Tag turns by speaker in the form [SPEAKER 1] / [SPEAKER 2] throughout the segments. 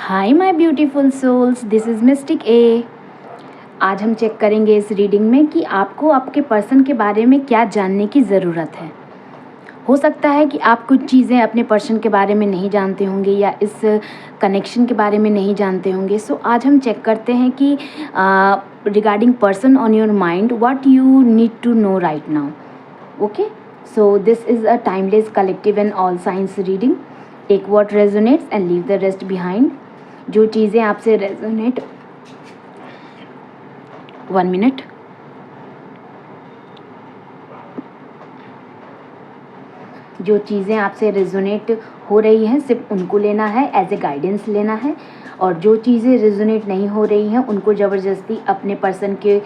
[SPEAKER 1] Hi my beautiful souls, this is Mystic A. आज हम check करेंगे इस रीडिंग में कि आपको आपके पर्सन के बारे में क्या जानने की ज़रूरत है। हो सकता है कि आप कुछ चीज़ें अपने पर्सन के बारे में नहीं जानते होंगे या इस कनेक्शन के बारे में नहीं जानते होंगे। सो आज हम चेक करते हैं कि regarding person on your mind what you need to know right now. Okay, so this is a timeless collective and all science reading. Take what resonates and leave the rest behind. जो चीज़ें आपसे resonate 1 minute जो चीज़ें आपसे resonate हो रही हैं सिर्फ उनको लेना है, एज ए गाइडेंस लेना है। और जो चीज़ें रेजोनेट नहीं हो रही हैं उनको ज़बरदस्ती अपने पर्सन के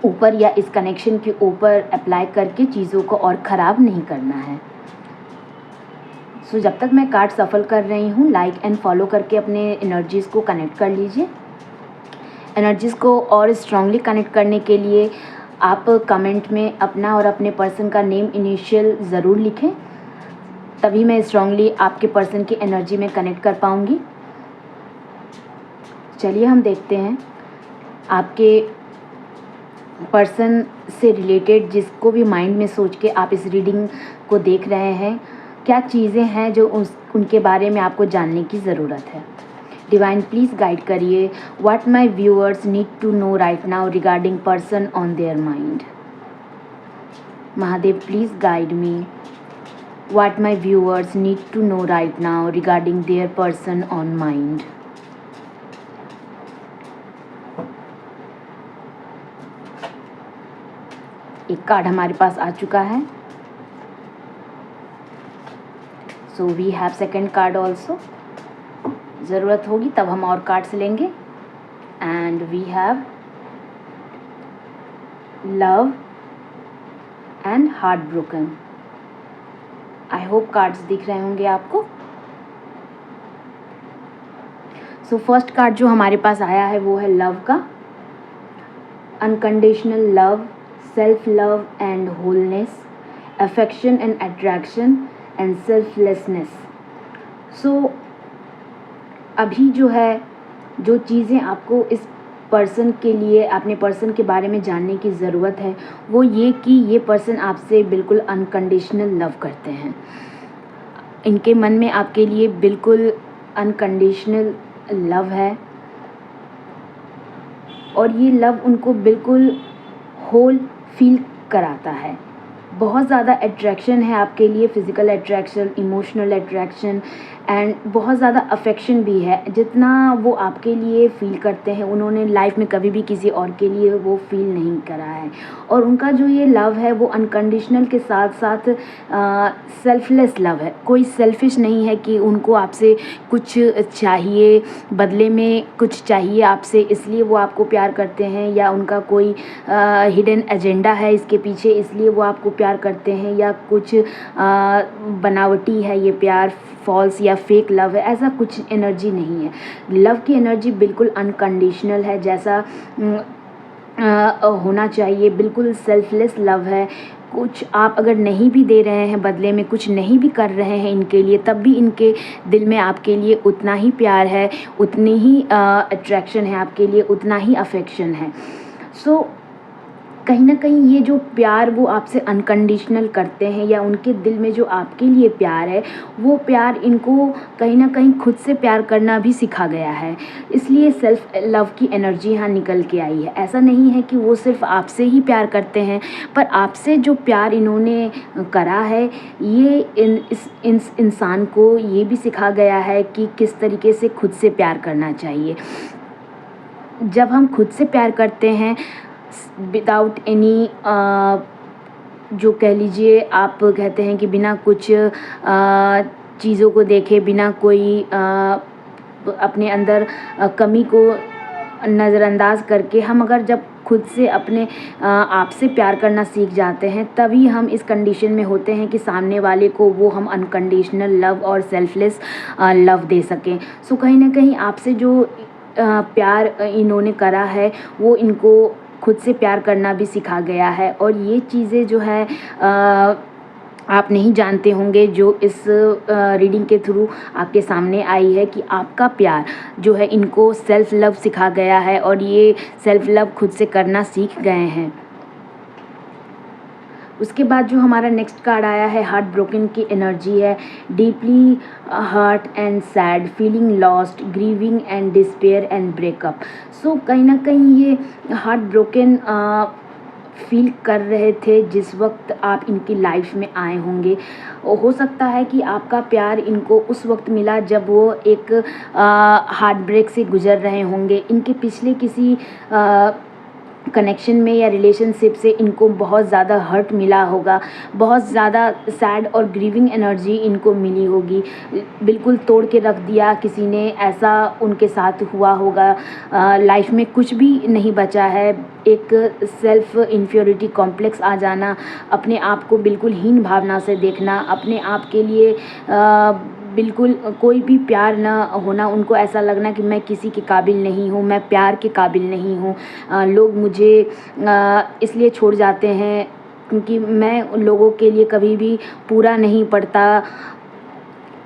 [SPEAKER 1] ऊपर या इस कनेक्शन के ऊपर अप्लाई करके चीज़ों को और ख़राब नहीं करना है। सो जब तक मैं कार्ड सफल कर रही हूँ, लाइक एंड फॉलो करके अपने एनर्जीज़ को कनेक्ट कर लीजिए। एनर्जीज़ को और स्ट्रांगली कनेक्ट करने के लिए आप कमेंट में अपना और अपने पर्सन का नेम इनिशियल ज़रूर लिखें, तभी मैं स्ट्रांगली आपके पर्सन की एनर्जी में कनेक्ट कर पाऊँगी। चलिए हम देखते हैं आपके पर्सन से रिलेटेड जिसको भी माइंड में सोच के आप इस रीडिंग को देख रहे हैं, क्या चीज़ें हैं जो उनके बारे में आपको जानने की ज़रूरत है। डिवाइन प्लीज़ गाइड करिए what my viewers need to know right now regarding person on their mind. Mahadev please guide me what my viewers need to know right now regarding their person on mind. एक card हमारे पास आ चुका है, so we have second card also. ज़रूरत होगी तब हम और कार्ड्स लेंगे। And we have love and heart broken. I hope cards दिख रहे होंगे आपको। सो फर्स्ट कार्ड जो हमारे पास आया है वो है लव का। Unconditional love, self love and wholeness, affection and attraction and selflessness. So अभी जो है, जो चीज़ें आपको इस पर्सन के लिए अपने पर्सन के बारे में जानने की ज़रूरत है वो ये कि ये पर्सन आपसे बिल्कुल अनकंडीशनल लव करते हैं। इनके मन में आपके लिए बिल्कुल अनकंडीशनल लव है और ये लव उनको बिल्कुल होल फील कराता है। बहुत ज़्यादा अट्रैक्शन है आपके लिए, physical attraction, emotional attraction and बहुत ज़्यादा अफेक्शन भी है। जितना वो आपके लिए फ़ील करते हैं उन्होंने लाइफ में कभी भी किसी और के लिए वो फ़ील नहीं करा है। और उनका जो ये लव है वो अनकंडीशनल के साथ साथ सेल्फलेस लव है। कोई सेल्फिश नहीं है कि उनको आपसे कुछ चाहिए, बदले में कुछ चाहिए आपसे इसलिए वो आपको प्यार करते हैं, या उनका कोई हिडन एजेंडा है इसके पीछे इसलिए वो आपको प्यार करते हैं, या कुछ बनावटी है ये प्यार, फॉल्स या फेक लव है। ऐसा कुछ एनर्जी नहीं है। लव की एनर्जी बिल्कुल अनकंडीशनल है, जैसा होना चाहिए। बिल्कुल सेल्फलेस लव है। कुछ आप अगर नहीं भी दे रहे हैं बदले में, कुछ नहीं भी कर रहे हैं इनके लिए, तब भी इनके दिल में आपके लिए उतना ही प्यार है, उतनी ही अट्रैक्शन है आपके लिए, उतना ही अफेक्शन है। सो कहीं ना कहीं ये जो प्यार वो आपसे अनकंडीशनल करते हैं, या उनके दिल में जो आपके लिए प्यार है वो प्यार इनको कहीं ना कहीं खुद से प्यार करना भी सिखा गया है। इसलिए सेल्फ लव की एनर्जी यहाँ निकल के आई है। ऐसा नहीं है कि वो सिर्फ आपसे ही प्यार करते हैं, पर आपसे जो प्यार इन्होंने करा है ये इस इंसान को ये भी सिखा गया है कि किस तरीके से खुद से प्यार करना चाहिए। जब हम खुद से प्यार करते हैं विदाउट एनी, जो कह लीजिए आप कहते हैं कि बिना कुछ चीज़ों को देखे, बिना कोई अपने अंदर कमी को नज़रअंदाज करके, हम अगर जब खुद से अपने आप से प्यार करना सीख जाते हैं तभी हम इस कंडीशन में होते हैं कि सामने वाले को वो हम अनकंडीशनल लव और सेल्फलेस लव दे सकें। सो कहीं ना कहीं आपसे जो प्यार इन्होंने करा है वो इनको खुद से प्यार करना भी सिखा गया है। और ये चीज़ें जो है आप नहीं जानते होंगे, जो इस रीडिंग के थ्रू आपके सामने आई है, कि आपका प्यार जो है इनको सेल्फ लव सिखा गया है और ये सेल्फ लव खुद से करना सीख गए हैं। उसके बाद जो हमारा नेक्स्ट कार्ड आया है, हार्ट ब्रोकन की एनर्जी है। Deeply hurt and sad, feeling lost, grieving and despair and breakup. So कहीं ना कहीं ये हार्ट ब्रोकन फील कर रहे थे जिस वक्त आप इनकी लाइफ में आए होंगे। हो सकता है कि आपका प्यार इनको उस वक्त मिला जब वो एक हार्ट ब्रेक से गुजर रहे होंगे। इनके पिछले किसी कनेक्शन में या रिलेशनशिप से इनको बहुत ज़्यादा हर्ट मिला होगा, बहुत ज़्यादा सैड और ग्रीविंग एनर्जी इनको मिली होगी। बिल्कुल तोड़ के रख दिया किसी ने, ऐसा उनके साथ हुआ होगा। लाइफ में कुछ भी नहीं बचा है। एक सेल्फ इन्फ्योरिटी कॉम्प्लेक्स आ जाना, अपने आप को बिल्कुल हीन भावना से देखना, अपने आप के लिए बिल्कुल कोई भी प्यार ना होना, उनको ऐसा लगना कि मैं किसी के काबिल नहीं हूँ, मैं प्यार के काबिल नहीं हूँ। लोग मुझे इसलिए छोड़ जाते हैं क्योंकि मैं लोगों के लिए कभी भी पूरा नहीं पड़ता,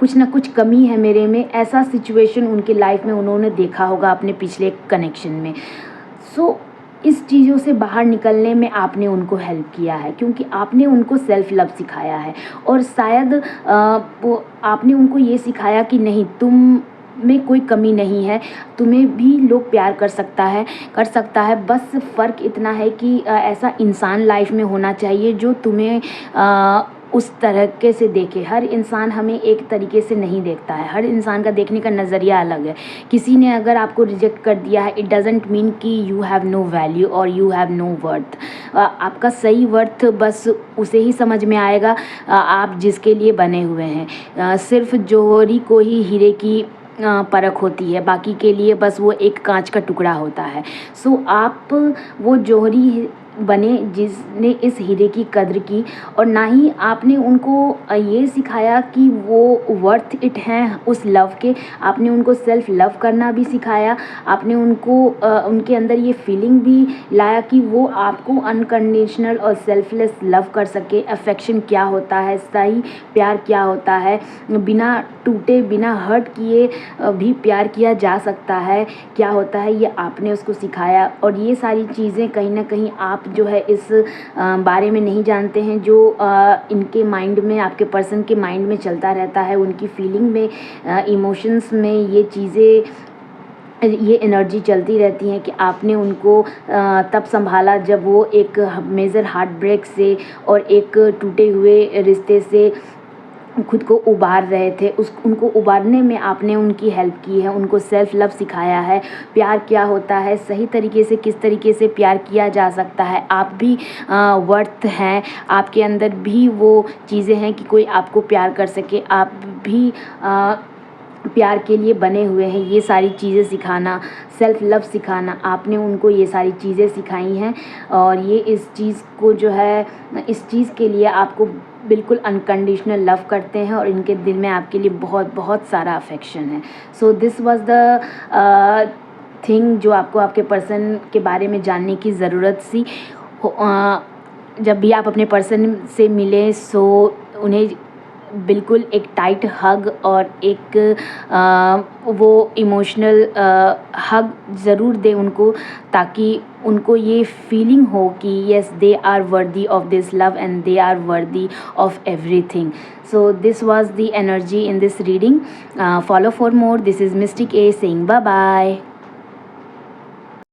[SPEAKER 1] कुछ ना कुछ कमी है मेरे में। ऐसा सिचुएशन उनकी लाइफ में उन्होंने देखा होगा अपने पिछले कनेक्शन में। सो इस चीज़ों से बाहर निकलने में आपने उनको हेल्प किया है, क्योंकि आपने उनको सेल्फ लव सिखाया है। और शायद आपने उनको ये सिखाया कि नहीं, तुम में कोई कमी नहीं है, तुम्हें भी लोग प्यार कर सकता है। बस फ़र्क इतना है कि ऐसा इंसान लाइफ में होना चाहिए जो तुम्हें उस तरीके से देखे। हर इंसान हमें एक तरीके से नहीं देखता है, हर इंसान का देखने का नज़रिया अलग है। किसी ने अगर आपको रिजेक्ट कर दिया है, इट डजेंट मीन कि यू हैव नो वैल्यू और यू हैव नो वर्थ। आपका सही वर्थ बस उसे ही समझ में आएगा आप जिसके लिए बने हुए हैं। सिर्फ जौहरी को ही हीरे की परख होती है, बाकी के लिए बस वो एक कांच का टुकड़ा होता है। सो आप वो जौहरी बने जिसने इस हीरे की कद्र की, और ना ही आपने उनको ये सिखाया कि वो वर्थ इट हैं उस लव के। आपने उनको सेल्फ लव करना भी सिखाया। आपने उनको उनके अंदर ये फीलिंग भी लाया कि वो आपको अनकंडीशनल और सेल्फलेस लव कर सके। अफेक्शन क्या होता है, सही प्यार क्या होता है, बिना टूटे बिना हर्ट किए भी प्यार किया जा सकता है, क्या होता है, ये आपने उसको सिखाया। और ये सारी चीज़ें कहीं ना कहीं आप जो है इस बारे में नहीं जानते हैं, जो इनके माइंड में, आपके पर्सन के माइंड में चलता रहता है, उनकी फीलिंग में, इमोशंस में ये चीज़ें, ये एनर्जी चलती रहती है कि आपने उनको तब संभाला जब वो एक मेजर हार्ट ब्रेक से और एक टूटे हुए रिश्ते से खुद को उबार रहे थे। उनको उबारने में आपने उनकी हेल्प की है, उनको सेल्फ लव सिखाया है, प्यार क्या होता है, सही तरीके से किस तरीके से प्यार किया जा सकता है। आप भी वर्थ हैं, आपके अंदर भी वो चीज़ें हैं कि कोई आपको प्यार कर सके, आप भी प्यार के लिए बने हुए हैं। ये सारी चीज़ें सिखाना, सेल्फ लव सिखाना, आपने उनको ये सारी चीज़ें सिखाई हैं। और ये इस चीज़ को जो है, इस चीज़ के लिए आपको बिल्कुल अनकंडीशनल लव करते हैं और इनके दिल में आपके लिए बहुत बहुत सारा अफेक्शन है। So this was the thing जो आपको आपके पर्सन के बारे में जानने की ज़रूरत थी। जब भी आप अपने पर्सन से मिलें, सो उन्हें बिल्कुल एक टाइट हग और एक वो इमोशनल हग ज़रूर दें उनको, ताकि उनको ये फीलिंग हो कि yes, they are worthy of this love and they are worthy of everything. So this was the energy in this reading. Follow for more. This is Mystic A saying bye bye.